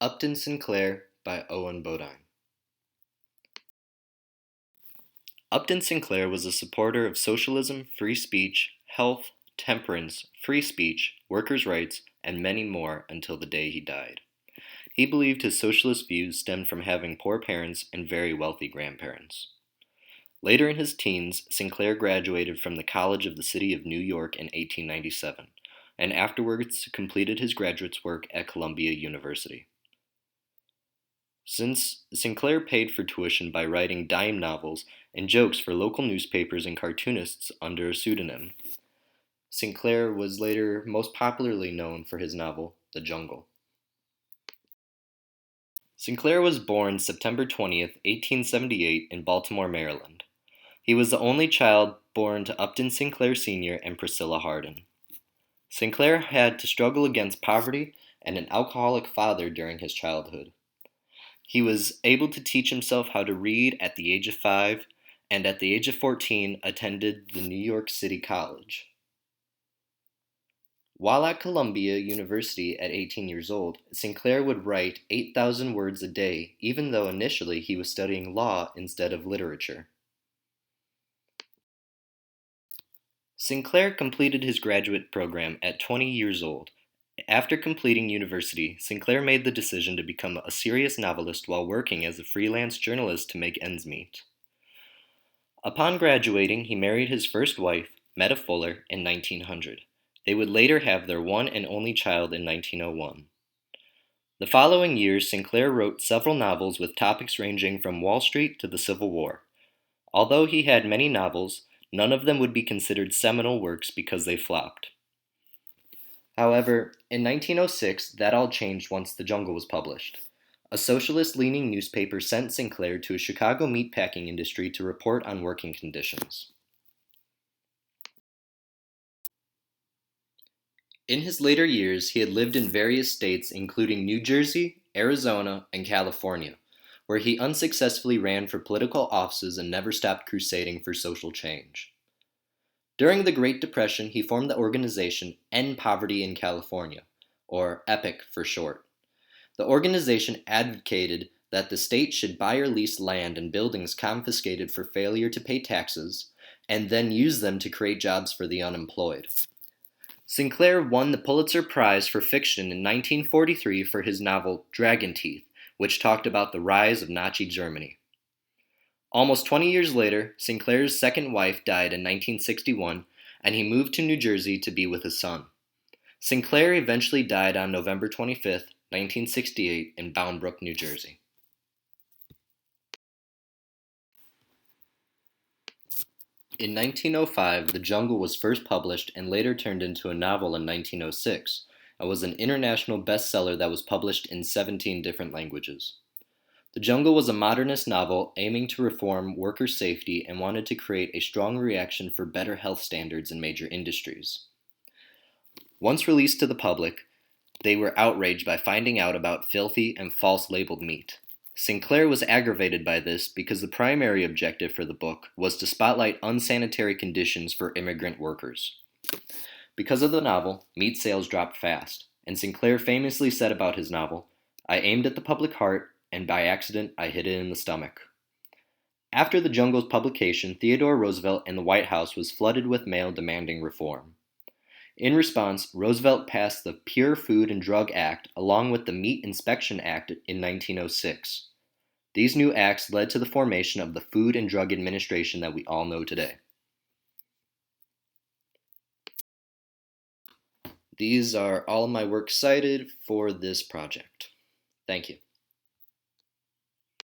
Upton Sinclair by Owen Bodine. Upton Sinclair was a supporter of socialism, free speech, health, temperance, free speech, workers' rights, and many more until the day he died. He believed his socialist views stemmed from having poor parents and very wealthy grandparents. Later in his teens, Sinclair graduated from the College of the City of New York in 1897, and afterwards completed his graduate's work at Columbia University. Since Sinclair paid for tuition by writing dime novels and jokes for local newspapers and cartoonists under a pseudonym, Sinclair was later most popularly known for his novel, The Jungle. Sinclair was born September 20th, 1878 in Baltimore, Maryland. He was the only child born to Upton Sinclair Sr. and Priscilla Hardin. Sinclair had to struggle against poverty and an alcoholic father during his childhood. He was able to teach himself how to read at the age of 5, and at the age of 14 attended the New York City College. While at Columbia University at 18 years old, Sinclair would write 8,000 words a day, even though initially he was studying law instead of literature. Sinclair completed his graduate program at 20 years old. After completing university, Sinclair made the decision to become a serious novelist while working as a freelance journalist to make ends meet. Upon graduating, he married his first wife, Meta Fuller, in 1900. They would later have their one and only child in 1901. The following years, Sinclair wrote several novels with topics ranging from Wall Street to the Civil War. Although he had many novels, none of them would be considered seminal works because they flopped. However, in 1906, that all changed once The Jungle was published. A socialist-leaning newspaper sent Sinclair to a Chicago meatpacking industry to report on working conditions. In his later years, he had lived in various states including New Jersey, Arizona, and California, where he unsuccessfully ran for political offices and never stopped crusading for social change. During the Great Depression, he formed the organization End Poverty in California, or EPIC for short. The organization advocated that the state should buy or lease land and buildings confiscated for failure to pay taxes, and then use them to create jobs for the unemployed. Sinclair won the Pulitzer Prize for Fiction in 1943 for his novel Dragon Teeth, which talked about the rise of Nazi Germany. Almost 20 years later, Sinclair's second wife died in 1961, and he moved to New Jersey to be with his son. Sinclair eventually died on November 25th, 1968, in Bound Brook, New Jersey. In 1905, The Jungle was first published and later turned into a novel in 1906, and was an international bestseller that was published in 17 different languages. The Jungle was a modernist novel aiming to reform worker safety and wanted to create a strong reaction for better health standards in major industries. Once released to the public, they were outraged by finding out about filthy and false labeled meat. Sinclair was aggravated by this because the primary objective for the book was to spotlight unsanitary conditions for immigrant workers. Because of the novel, meat sales dropped fast, and Sinclair famously said about his novel, "I aimed at the public heart, and by accident I hit it in the stomach." After The Jungle's publication, Theodore Roosevelt and the White House was flooded with mail demanding reform. In response, Roosevelt passed the Pure Food and Drug Act along with the Meat Inspection Act in 1906. These new acts led to the formation of the Food and Drug Administration that we all know today. These are all of my works cited for this project. Thank you.